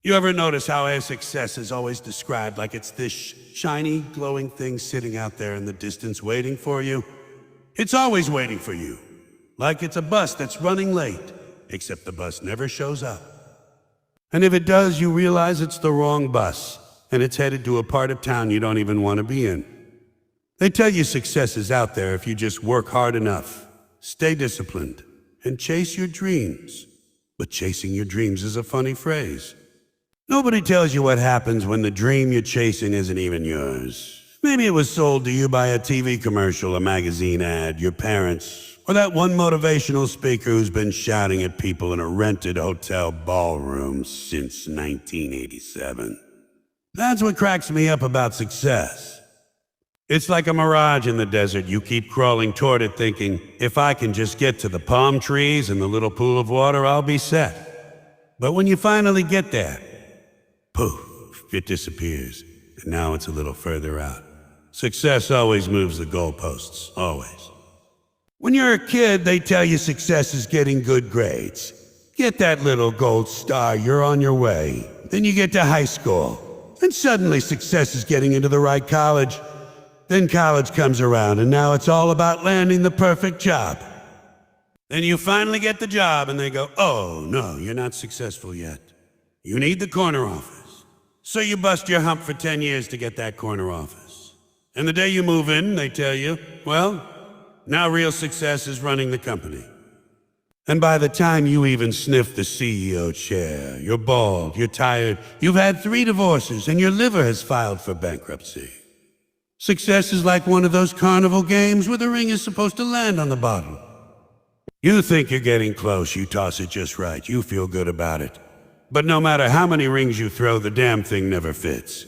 You ever notice how our success is always described like it's this shiny, glowing thing sitting out there in the distance waiting for you? It's always waiting for you. Like it's a bus that's running late, except the bus never shows up. And if it does, you realize it's the wrong bus, and it's headed to a part of town you don't even want to be in. They tell you success is out there if you just work hard enough, stay disciplined, and chase your dreams. But chasing your dreams is a funny phrase. Nobody tells you what happens when the dream you're chasing isn't even yours. Maybe it was sold to you by a TV commercial, a magazine ad, your parents, or that one motivational speaker who's been shouting at people in a rented hotel ballroom since 1987. That's what cracks me up about success. It's like a mirage in the desert. You keep crawling toward it thinking, if I can just get to the palm trees and the little pool of water, I'll be set. But when you finally get there, poof, it disappears, and now it's a little further out. Success always moves the goalposts, always. When you're a kid, they tell you success is getting good grades. Get that little gold star, you're on your way. Then you get to high school, and suddenly success is getting into the right college. Then college comes around, and now it's all about landing the perfect job. Then you finally get the job, and they go, oh, no, you're not successful yet. You need the corner office. So you bust your hump for 10 years to get that corner office. And the day you move in, they tell you, well, now real success is running the company. And by the time you even sniff the CEO chair, you're bald, you're tired, you've had 3 divorces, and your liver has filed for bankruptcy. Success is like one of those carnival games where the ring is supposed to land on the bottom. You think you're getting close, you toss it just right, you feel good about it. But no matter how many rings you throw, the damn thing never fits.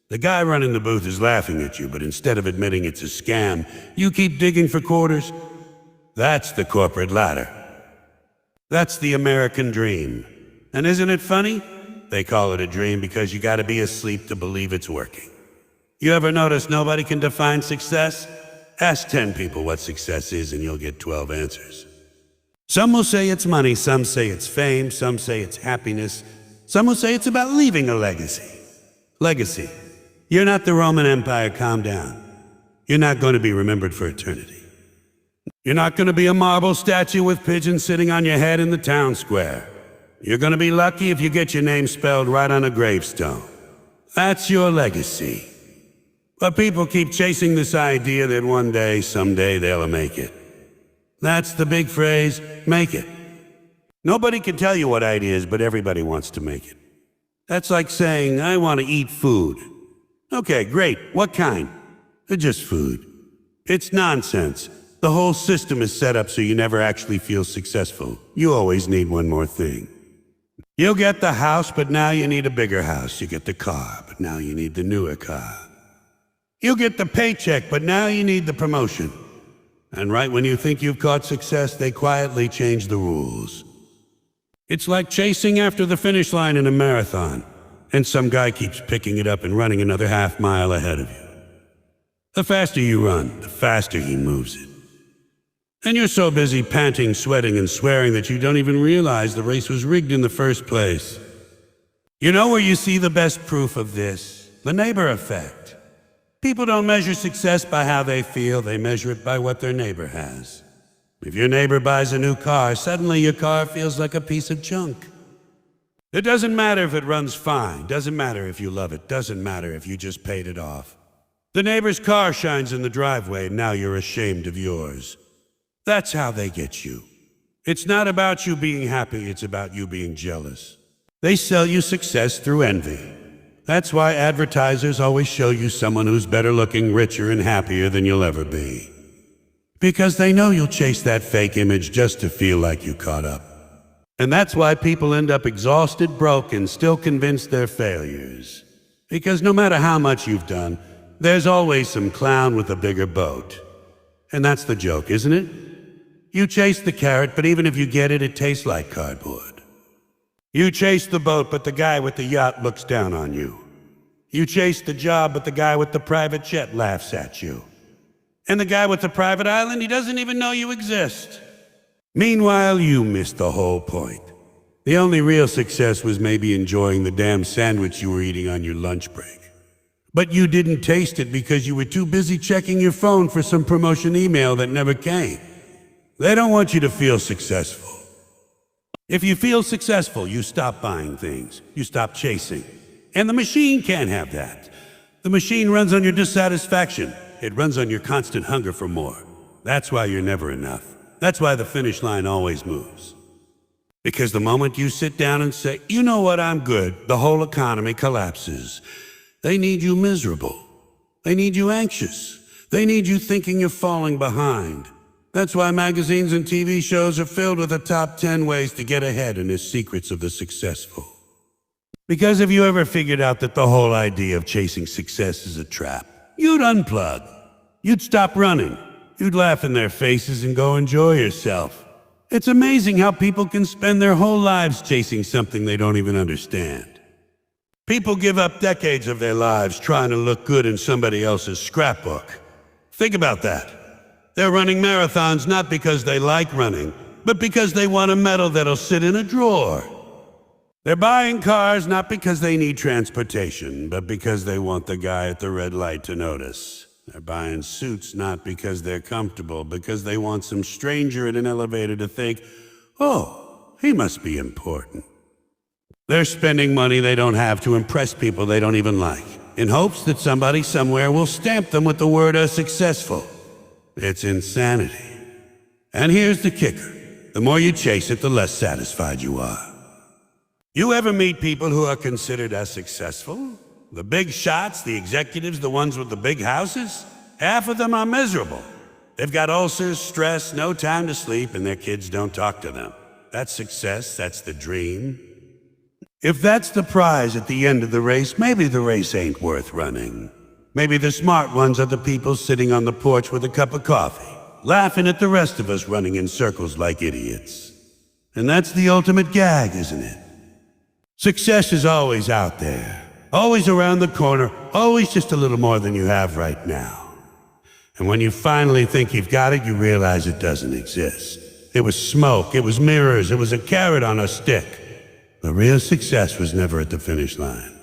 The guy running the booth is laughing at you, but instead of admitting it's a scam, you keep digging for quarters. That's the corporate ladder. That's the American dream. And isn't it funny? They call it a dream because you gotta be asleep to believe it's working. You ever notice nobody can define success? Ask 10 people what success is and you'll get 12 answers. Some will say it's money, some say it's fame, some say it's happiness, some will say it's about leaving a legacy. Legacy. You're not the Roman Empire, calm down. You're not going to be remembered for eternity. You're not going to be a marble statue with pigeons sitting on your head in the town square. You're going to be lucky if you get your name spelled right on a gravestone. That's your legacy. But people keep chasing this idea that one day, someday, they'll make it. That's the big phrase, make it. Nobody can tell you what it is, but everybody wants to make it. That's like saying, I want to eat food. Okay, great. What kind? Just food. It's nonsense. The whole system is set up so you never actually feel successful. You always need one more thing. You'll get the house, but now you need a bigger house. You get the car, but now you need the newer car. You'll get the paycheck, but now you need the promotion. And right when you think you've caught success, they quietly change the rules. It's like chasing after the finish line in a marathon, and some guy keeps picking it up and running another half mile ahead of you. The faster you run, the faster he moves it. And you're so busy panting, sweating, and swearing that you don't even realize the race was rigged in the first place. You know where you see the best proof of this? The neighbor effect. People don't measure success by how they feel, they measure it by what their neighbor has. If your neighbor buys a new car, suddenly your car feels like a piece of junk. It doesn't matter if it runs fine, doesn't matter if you love it, doesn't matter if you just paid it off. The neighbor's car shines in the driveway, and now you're ashamed of yours. That's how they get you. It's not about you being happy, it's about you being jealous. They sell you success through envy. That's why advertisers always show you someone who's better looking, richer, and happier than you'll ever be. Because they know you'll chase that fake image just to feel like you caught up. And that's why people end up exhausted, broke, and still convinced they're failures. Because no matter how much you've done, there's always some clown with a bigger boat. And that's the joke, isn't it? You chase the carrot, but even if you get it, it tastes like cardboard. You chase the boat, but the guy with the yacht looks down on you. You chase the job, but the guy with the private jet laughs at you. And the guy with the private island, he doesn't even know you exist. Meanwhile, you miss the whole point. The only real success was maybe enjoying the damn sandwich you were eating on your lunch break. But you didn't taste it because you were too busy checking your phone for some promotion email that never came. They don't want you to feel successful. If you feel successful, you stop buying things. You stop chasing. And the machine can't have that. The machine runs on your dissatisfaction. It runs on your constant hunger for more. That's why you're never enough. That's why the finish line always moves. Because the moment you sit down and say, you know what, I'm good, the whole economy collapses. They need you miserable. They need you anxious. They need you thinking you're falling behind. That's why magazines and TV shows are filled with the top 10 ways to get ahead and the secrets of the successful. Because if you ever figured out that the whole idea of chasing success is a trap, you'd unplug. You'd stop running. You'd laugh in their faces and go enjoy yourself. It's amazing how people can spend their whole lives chasing something they don't even understand. People give up decades of their lives trying to look good in somebody else's scrapbook. Think about that. They're running marathons not because they like running, but because they want a medal that'll sit in a drawer. They're buying cars not because they need transportation, but because they want the guy at the red light to notice. They're buying suits not because they're comfortable, because they want some stranger in an elevator to think, oh, he must be important. They're spending money they don't have to impress people they don't even like, in hopes that somebody somewhere will stamp them with the word successful. It's insanity. And here's the kicker. The more you chase it, the less satisfied you are. You ever meet people who are considered as successful? The big shots, the executives, the ones with the big houses? Half of them are miserable. They've got ulcers, stress, no time to sleep, and their kids don't talk to them. That's success, that's the dream. If that's the prize at the end of the race, maybe the race ain't worth running. Maybe the smart ones are the people sitting on the porch with a cup of coffee, laughing at the rest of us running in circles like idiots. And that's the ultimate gag, isn't it? Success is always out there, always around the corner, always just a little more than you have right now. And when you finally think you've got it, you realize it doesn't exist. It was smoke, it was mirrors, it was a carrot on a stick. The real success was never at the finish line.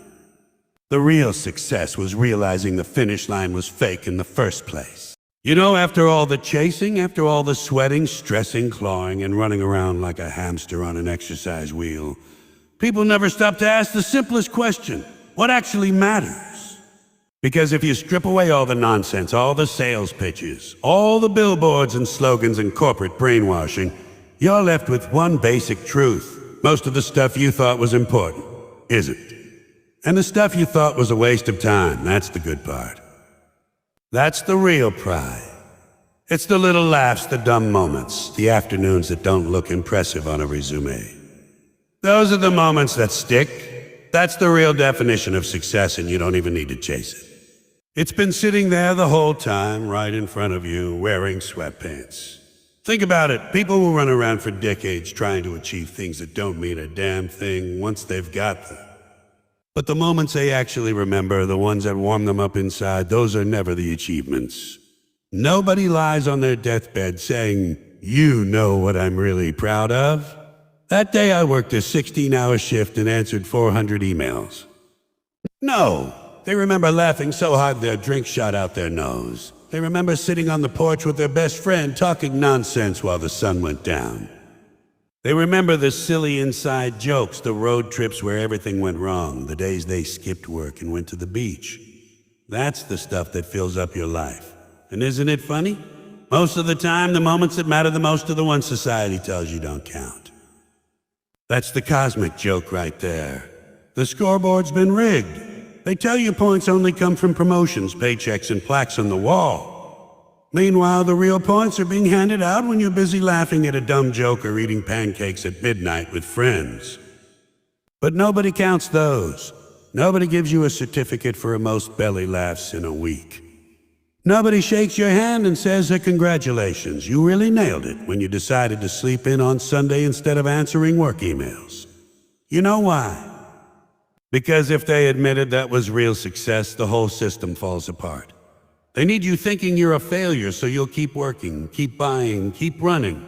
The real success was realizing the finish line was fake in the first place. You know, after all the chasing, after all the sweating, stressing, clawing, and running around like a hamster on an exercise wheel, people never stop to ask the simplest question, what actually matters? Because if you strip away all the nonsense, all the sales pitches, all the billboards and slogans and corporate brainwashing, you're left with one basic truth. Most of the stuff you thought was important isn't. And the stuff you thought was a waste of time, that's the good part. That's the real pride. It's the little laughs, the dumb moments, the afternoons that don't look impressive on a resume. Those are the moments that stick. That's the real definition of success, and you don't even need to chase it. It's been sitting there the whole time, right in front of you, wearing sweatpants. Think about it. People will run around for decades trying to achieve things that don't mean a damn thing once they've got them. But the moments they actually remember, the ones that warm them up inside, those are never the achievements. Nobody lies on their deathbed saying, you know what I'm really proud of? That day I worked a 16-hour shift and answered 400 emails. No, they remember laughing so hard their drink shot out their nose. They remember sitting on the porch with their best friend talking nonsense while the sun went down. They remember the silly inside jokes, the road trips where everything went wrong, the days they skipped work and went to the beach. That's the stuff that fills up your life. And isn't it funny? Most of the time, the moments that matter the most are the ones society tells you don't count. That's the cosmic joke right there. The scoreboard's been rigged. They tell you points only come from promotions, paychecks, and plaques on the wall. Meanwhile, the real points are being handed out when you're busy laughing at a dumb joke or eating pancakes at midnight with friends. But nobody counts those. Nobody gives you a certificate for a most belly laughs in a week. Nobody shakes your hand and says congratulations, you really nailed it when you decided to sleep in on Sunday instead of answering work emails. You know why? Because if they admitted that was real success, the whole system falls apart. They need you thinking you're a failure so you'll keep working, keep buying, keep running.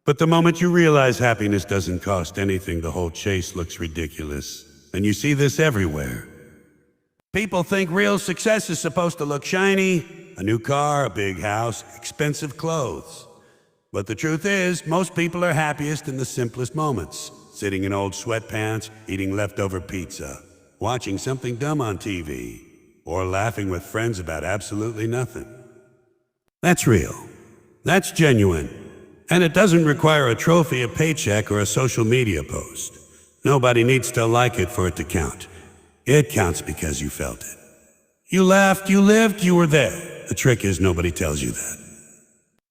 But the moment you realize happiness doesn't cost anything, the whole chase looks ridiculous. And you see this everywhere. People think real success is supposed to look shiny, a new car, a big house, expensive clothes. But the truth is, most people are happiest in the simplest moments. Sitting in old sweatpants, eating leftover pizza, watching something dumb on TV, or laughing with friends about absolutely nothing. That's real. That's genuine. And it doesn't require a trophy, a paycheck, or a social media post. Nobody needs to like it for it to count. It counts because you felt it. You laughed, you lived, you were there. The trick is nobody tells you that.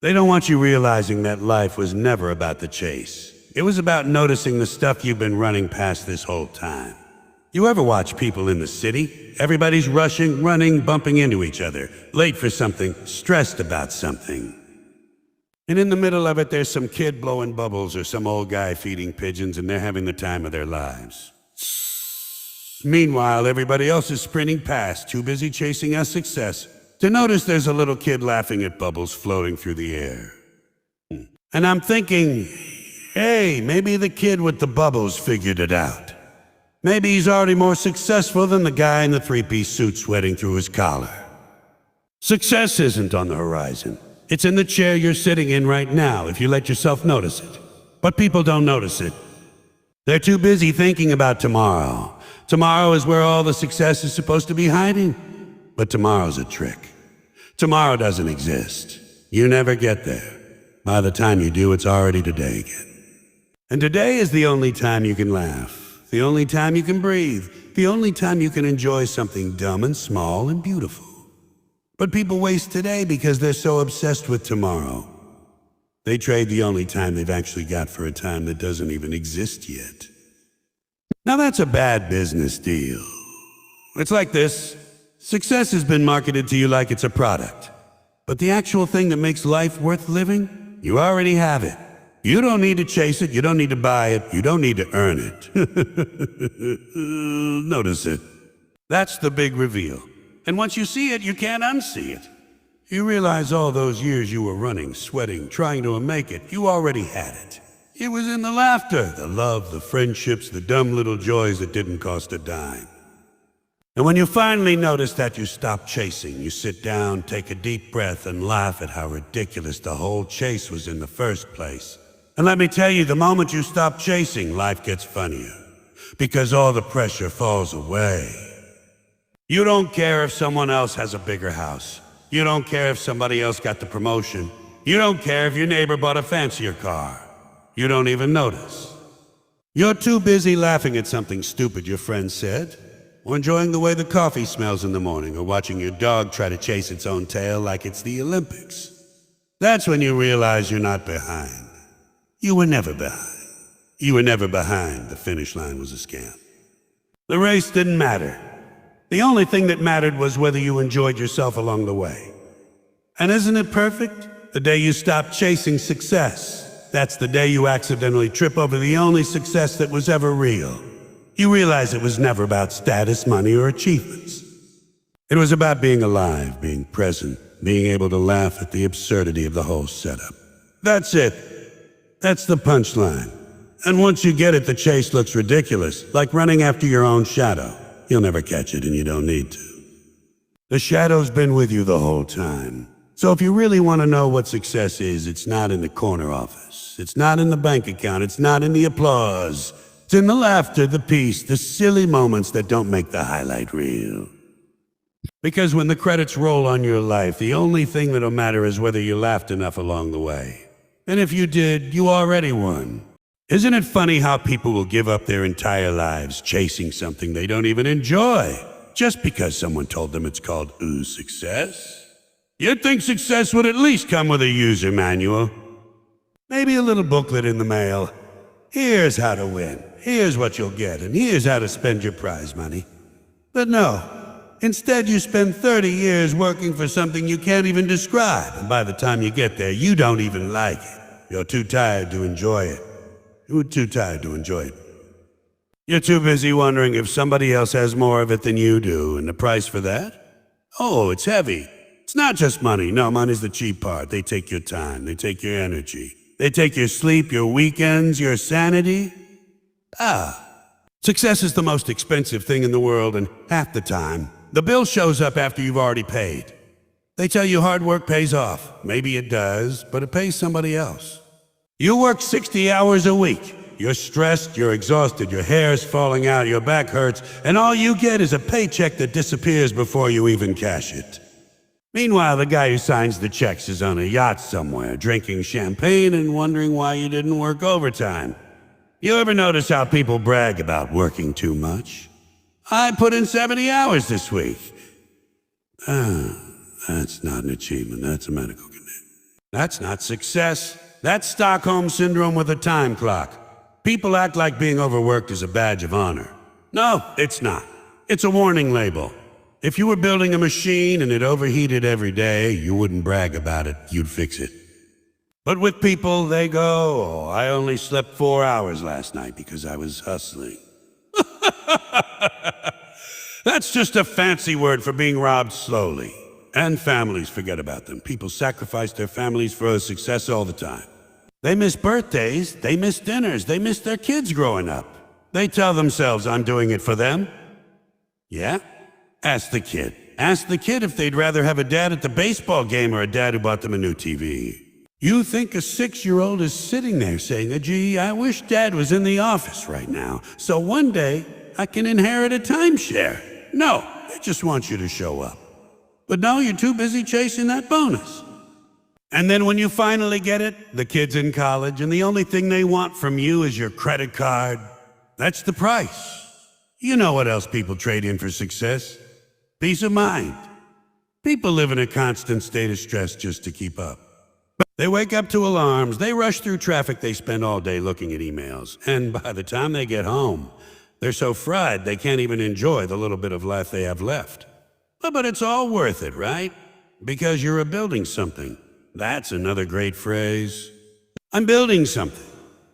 They don't want you realizing that life was never about the chase. It was about noticing the stuff you've been running past this whole time. You ever watch people in the city? Everybody's rushing, running, bumping into each other, late for something, stressed about something. And in the middle of it, there's some kid blowing bubbles or some old guy feeding pigeons, and they're having the time of their lives. Meanwhile, everybody else is sprinting past, too busy chasing a success to notice there's a little kid laughing at bubbles floating through the air. And I'm thinking, hey, maybe the kid with the bubbles figured it out. Maybe he's already more successful than the guy in the three-piece suit sweating through his collar. Success isn't on the horizon. It's in the chair you're sitting in right now if you let yourself notice it. But people don't notice it. They're too busy thinking about tomorrow. Tomorrow is where all the success is supposed to be hiding. But tomorrow's a trick. Tomorrow doesn't exist. You never get there. By the time you do, it's already today again. And today is the only time you can laugh. The only time you can breathe. The only time you can enjoy something dumb and small and beautiful. But people waste today because they're so obsessed with tomorrow. They trade the only time they've actually got for a time that doesn't even exist yet. Now that's a bad business deal. It's like this. Success has been marketed to you like it's a product. But the actual thing that makes life worth living, you already have it. You don't need to chase it, you don't need to buy it, you don't need to earn it. Notice it. That's the big reveal. And once you see it, you can't unsee it. You realize all those years you were running, sweating, trying to make it, you already had it. It was in the laughter, the love, the friendships, the dumb little joys that didn't cost a dime. And when you finally notice that, you stop chasing. You sit down, take a deep breath, and laugh at how ridiculous the whole chase was in the first place. And let me tell you, the moment you stop chasing, life gets funnier. Because all the pressure falls away. You don't care if someone else has a bigger house. You don't care if somebody else got the promotion. You don't care if your neighbor bought a fancier car. You don't even notice. You're too busy laughing at something stupid your friend said, or enjoying the way the coffee smells in the morning, or watching your dog try to chase its own tail like it's the Olympics. That's when you realize you're not behind. You were never behind. You were never behind. The finish line was a scam. The race didn't matter. The only thing that mattered was whether you enjoyed yourself along the way. And isn't it perfect? The day you stop chasing success, that's the day you accidentally trip over the only success that was ever real. You realize it was never about status, money, or achievements. It was about being alive, being present, being able to laugh at the absurdity of the whole setup. That's it. That's the punchline. And once you get it, the chase looks ridiculous, like running after your own shadow. You'll never catch it, and you don't need to. The shadow's been with you the whole time. So if you really want to know what success is, it's not in the corner office. It's not in the bank account. It's not in the applause. It's in the laughter, the peace, the silly moments that don't make the highlight reel. Because when the credits roll on your life, the only thing that'll matter is whether you laughed enough along the way. And if you did, you already won. Isn't it funny how people will give up their entire lives chasing something they don't even enjoy, just because someone told them it's called success? You'd think success would at least come with a user manual. Maybe a little booklet in the mail. Here's how to win. Here's what you'll get, and here's how to spend your prize money. But no, instead you spend 30 years working for something you can't even describe, and by the time you get there, you don't even like it. You're too tired to enjoy it. You're too tired to enjoy it. You're too busy wondering if somebody else has more of it than you do, and the price for that? Oh, it's heavy. It's not just money. No, money's the cheap part. They take your time. They take your energy. They take your sleep, your weekends, your sanity. Success is the most expensive thing in the world, and half the time, the bill shows up after you've already paid. They tell you hard work pays off. Maybe it does, but it pays somebody else. You work 60 hours a week. You're stressed, you're exhausted, your hair's falling out, your back hurts, and all you get is a paycheck that disappears before you even cash it. Meanwhile, the guy who signs the checks is on a yacht somewhere, drinking champagne and wondering why you didn't work overtime. You ever notice how people brag about working too much? I put in 70 hours this week. That's not an achievement, that's a medical condition. That's not success. That's Stockholm Syndrome with a time clock. People act like being overworked is a badge of honor. No, it's not. It's a warning label. If you were building a machine and it overheated every day, you wouldn't brag about it, you'd fix it. But with people, they go, "Oh, I only slept 4 hours last night because I was hustling." That's just a fancy word for being robbed slowly. And families forget about them. People sacrifice their families for a success all the time. They miss birthdays, they miss dinners, they miss their kids growing up. They tell themselves, "I'm doing it for them." Yeah? Ask the kid. Ask the kid if they'd rather have a dad at the baseball game or a dad who bought them a new TV. You think a 6-year-old is sitting there saying, "Gee, I wish Dad was in the office right now, so one day I can inherit a timeshare." No, they just want you to show up. But no, you're too busy chasing that bonus. And then when you finally get it, the kid's in college, and the only thing they want from you is your credit card. That's the price. You know what else people trade in for success? Peace of mind. People live in a constant state of stress just to keep up. They wake up to alarms, they rush through traffic, they spend all day looking at emails, and by the time they get home, they're so fried they can't even enjoy the little bit of life they have left. But it's all worth it, right? Because you're building something. That's another great phrase. I'm building something.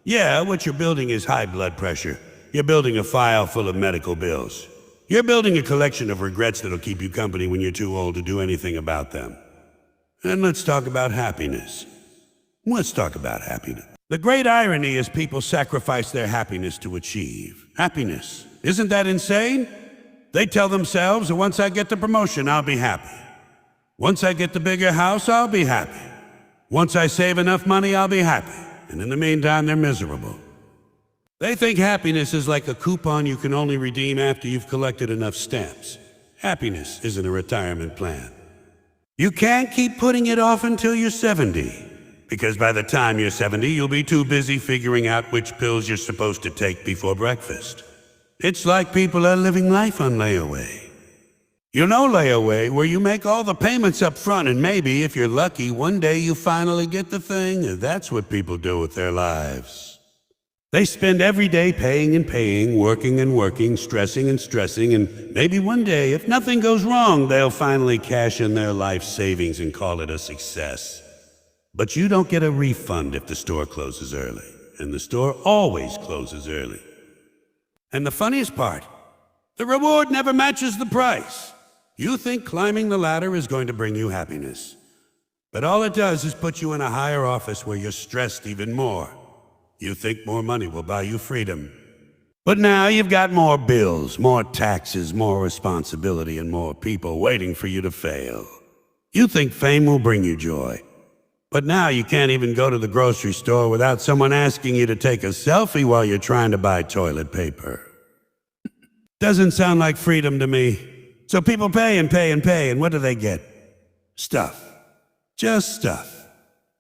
Yeah, what you're building is high blood pressure. You're building a file full of medical bills. You're building a collection of regrets that'll keep you company when you're too old to do anything about them. And let's talk about happiness. Let's talk about happiness. The great irony is people sacrifice their happiness to achieve happiness. Isn't that insane? They tell themselves, "Once I get the promotion, I'll be happy. Once I get the bigger house, I'll be happy. Once I save enough money, I'll be happy." And in the meantime, they're miserable. They think happiness is like a coupon you can only redeem after you've collected enough stamps. Happiness isn't a retirement plan. You can't keep putting it off until you're 70, because by the time you're 70, you'll be too busy figuring out which pills you're supposed to take before breakfast. It's like people are living life on layaway. You know layaway, where you make all the payments up front, and maybe, if you're lucky, one day you finally get the thing. That's what people do with their lives. They spend every day paying and paying, working and working, stressing and stressing, and maybe one day, if nothing goes wrong, they'll finally cash in their life savings and call it a success. But you don't get a refund if the store closes early, and the store always closes early. And the funniest part, the reward never matches the price. You think climbing the ladder is going to bring you happiness, but all it does is put you in a higher office where you're stressed even more. You think more money will buy you freedom, but now you've got more bills, more taxes, more responsibility, and more people waiting for you to fail. You think fame will bring you joy, but now you can't even go to the grocery store without someone asking you to take a selfie while you're trying to buy toilet paper. Doesn't sound like freedom to me. So people pay and pay and pay, and what do they get? Stuff. Just stuff.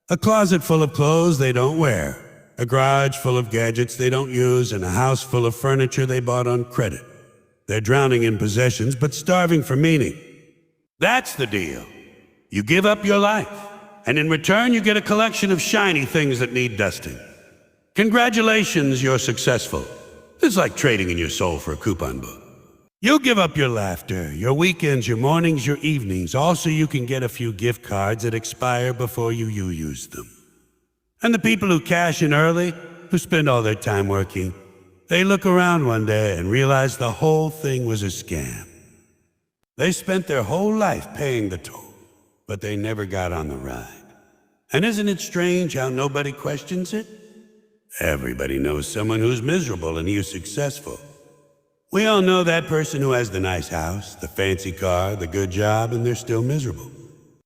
A closet full of clothes they don't wear, a garage full of gadgets they don't use, and a house full of furniture they bought on credit. They're drowning in possessions, but starving for meaning. That's the deal. You give up your life, and in return you get a collection of shiny things that need dusting. Congratulations, you're successful. It's like trading in your soul for a coupon book. You'll give up your laughter, your weekends, your mornings, your evenings, all so you can get a few gift cards that expire before you use them. And the people who cash in early, who spend all their time working, they look around one day and realize the whole thing was a scam. They spent their whole life paying the toll, but they never got on the ride. And isn't it strange how nobody questions it? Everybody knows someone who's miserable and who's successful. We all know that person who has the nice house, the fancy car, the good job, and they're still miserable.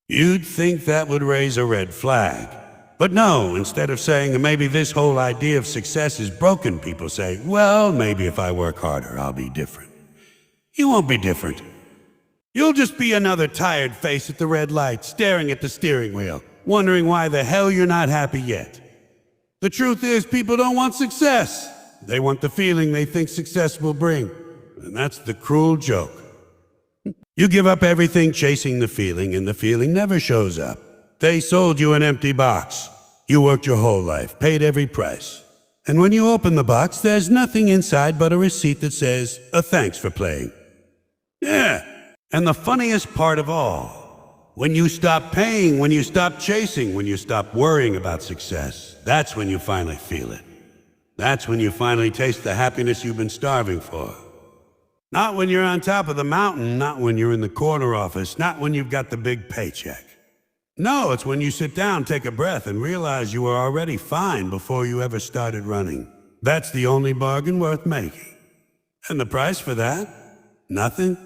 You'd think that would raise a red flag. But no, instead of saying maybe this whole idea of success is broken, people say, well, maybe if I work harder, I'll be different. You won't be different. You'll just be another tired face at the red light, staring at the steering wheel, wondering why the hell you're not happy yet. The truth is, people don't want success. They want the feeling they think success will bring. And that's the cruel joke. You give up everything chasing the feeling, and the feeling never shows up. They sold you an empty box. You worked your whole life, paid every price. And when you open the box, there's nothing inside but a receipt that says, thanks for playing. Yeah. And the funniest part of all, when you stop paying, when you stop chasing, when you stop worrying about success, that's when you finally feel it. That's when you finally taste the happiness you've been starving for. Not when you're on top of the mountain, not when you're in the corner office, not when you've got the big paycheck. No, it's when you sit down, take a breath, and realize you were already fine before you ever started running. That's the only bargain worth making. And the price for that? Nothing.